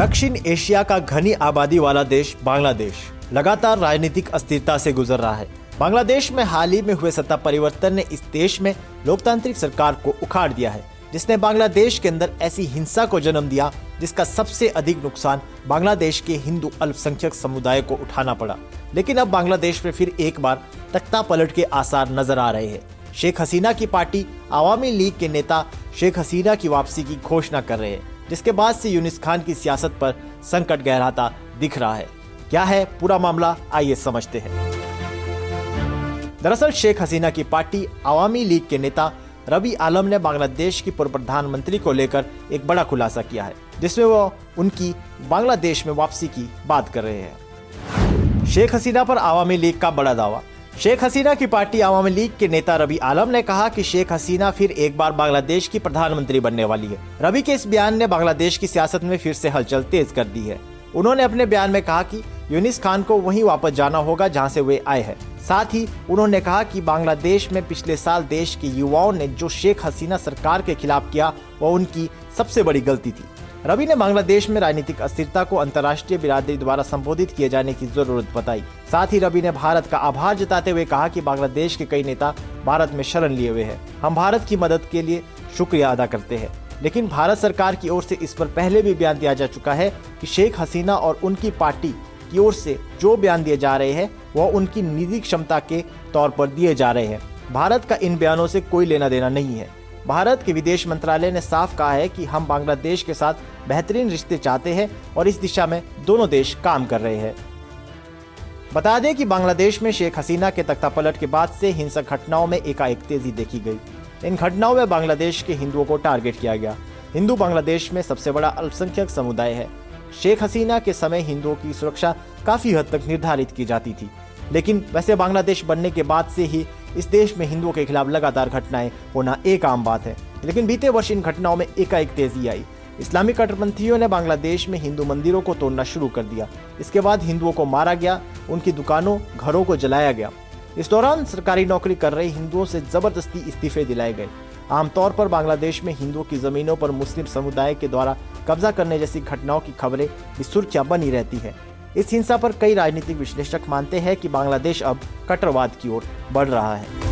दक्षिण एशिया का घनी आबादी वाला देश बांग्लादेश लगातार राजनीतिक अस्थिरता से गुजर रहा है। बांग्लादेश में हाल ही में हुए सत्ता परिवर्तन ने इस देश में लोकतांत्रिक सरकार को उखाड़ दिया है, जिसने बांग्लादेश के अंदर ऐसी हिंसा को जन्म दिया जिसका सबसे अधिक नुकसान बांग्लादेश के हिंदू अल्पसंख्यक समुदाय को उठाना पड़ा। लेकिन अब बांग्लादेश में फिर एक बार तख्ता पलट के आसार नजर आ रहे हैं। शेख हसीना की पार्टी आवामी लीग के नेता शेख हसीना की वापसी की घोषणा कर रहे हैं, जिसके बाद से यूनिस खान की सियासत पर संकट गहराता दिख रहा है। क्या है पूरा मामला, आइए समझते हैं। दरअसल शेख हसीना की पार्टी आवामी लीग के नेता रबी आलम ने बांग्लादेश की पूर्व प्रधानमंत्री को लेकर एक बड़ा खुलासा किया है, जिसमें वो उनकी बांग्लादेश में वापसी की बात कर रहे हैं। शेख हसीना पर आवामी लीग का बड़ा दावा। शेख हसीना की पार्टी आवामी लीग के नेता रबी आलम ने कहा कि शेख हसीना फिर एक बार बांग्लादेश की प्रधानमंत्री बनने वाली है। रबी के इस बयान ने बांग्लादेश की सियासत में फिर से हलचल तेज कर दी है। उन्होंने अपने बयान में कहा कि यूनिस खान को वहीं वापस जाना होगा जहां से वे आए हैं। साथ ही उन्होंने कहा कि बांग्लादेश में पिछले साल देश के युवाओं ने जो शेख हसीना सरकार के खिलाफ किया वो उनकी सबसे बड़ी गलती थी। रवि ने बांग्लादेश में राजनीतिक अस्थिरता को अंतर्राष्ट्रीय बिरादरी द्वारा संबोधित किए जाने की जरूरत बताई। साथ ही रवि ने भारत का आभार जताते हुए कहा कि बांग्लादेश के कई नेता भारत में शरण लिए हुए हैं। हम भारत की मदद के लिए शुक्रिया अदा करते हैं, लेकिन भारत सरकार की ओर से इस पर पहले भी बयान दिया जा चुका है कि शेख हसीना और उनकी पार्टी की ओर से जो बयान दिए जा रहे हैं वह उनकी निजी क्षमता के तौर पर दिए जा रहे हैं। भारत का इन बयानों से कोई लेना देना नहीं है। भारत के विदेश मंत्रालय ने साफ कहा है कि हम बांग्लादेश के साथ बेहतरीन रिश्ते चाहते हैं और इस दिशा में दोनों देश काम कर रहे हैं। बता दें कि बांग्लादेश में शेख हसीना के तख्तापलट के बाद से हिंसक घटनाओं में एकाएक तेजी देखी गई। इन घटनाओं में बांग्लादेश के हिंदुओं को टारगेट किया गया। हिंदू बांग्लादेश में सबसे बड़ा अल्पसंख्यक समुदाय है। शेख हसीना के समय हिंदुओं की सुरक्षा काफी हद तक निर्धारित की जाती थी, लेकिन वैसे बांग्लादेश बनने के बाद से ही इस देश में हिंदुओं के खिलाफ लगातार घटनाएं होना एक आम बात है। लेकिन बीते वर्ष इन घटनाओं में एकाएक तेजी आई। इस्लामी कट्टरपंथियों ने बांग्लादेश में हिंदू मंदिरों को तोड़ना शुरू कर दिया। इसके बाद हिंदुओं को मारा गया, उनकी दुकानों घरों को जलाया गया। इस दौरान सरकारी नौकरी कर रहे हिंदुओं से जबरदस्ती इस्तीफे दिलाए गए। आमतौर पर बांग्लादेश में हिंदुओं की जमीनों पर मुस्लिम समुदाय के द्वारा कब्जा करने जैसी घटनाओं की खबरें भी सुर्खियां बनी रहती है। इस हिंसा पर कई राजनीतिक विश्लेषक मानते हैं कि बांग्लादेश अब कट्टरवाद की ओर बढ़ रहा है।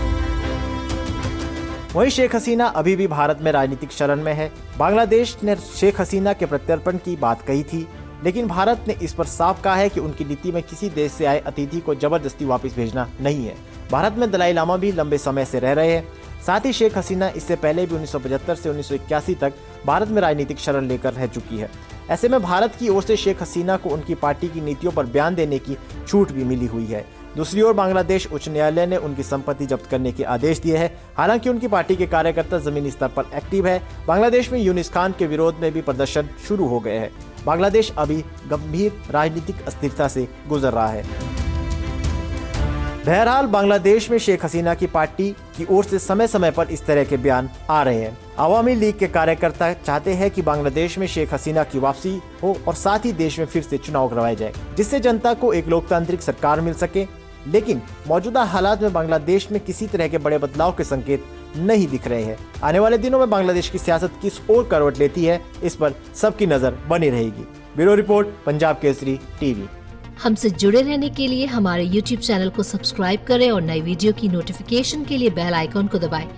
वहीं शेख हसीना अभी भी भारत में राजनीतिक शरण में है। बांग्लादेश ने शेख हसीना के प्रत्यर्पण की बात कही थी, लेकिन भारत ने इस पर साफ कहा है कि उनकी नीति में किसी देश से आए अतिथि को जबरदस्ती वापस भेजना नहीं है। भारत में दलाई लामा भी लंबे समय से रह रहे हैं। साथ ही शेख हसीना इससे पहले भी 1975 से 1981 तक भारत में राजनीतिक शरण लेकर रह चुकी है। ऐसे में भारत की ओर से शेख हसीना को उनकी पार्टी की नीतियों पर बयान देने की छूट भी मिली हुई है। दूसरी ओर बांग्लादेश उच्च न्यायालय ने उनकी संपत्ति जब्त करने के आदेश दिए हैं। हालांकि उनकी पार्टी के कार्यकर्ता जमीनी स्तर पर एक्टिव है। बांग्लादेश में यूनिस खान के विरोध में भी प्रदर्शन शुरू हो गए हैं। बांग्लादेश अभी गंभीर राजनीतिक अस्थिरता से गुजर रहा है। बहरहाल बांग्लादेश में शेख हसीना की पार्टी की ओर से समय समय पर इस तरह के बयान आ रहे हैं। आवामी लीग के कार्यकर्ता चाहते हैं कि बांग्लादेश में शेख हसीना की वापसी हो और साथ ही देश में फिर से चुनाव करवाए जाए, जिससे जनता को एक लोकतांत्रिक सरकार मिल सके। लेकिन मौजूदा हालात में बांग्लादेश में किसी तरह के बड़े बदलाव के संकेत नहीं दिख रहे हैं। आने वाले दिनों में बांग्लादेश की सियासत किस ओर करवट लेती है, इस पर सबकी नजर बनी रहेगी। Bureau report, Punjab Kesari TV. हमसे जुड़े रहने के लिए हमारे YouTube चैनल को सब्सक्राइब करें और नई वीडियो की नोटिफिकेशन के लिए बेल आइकॉन को दबाएं।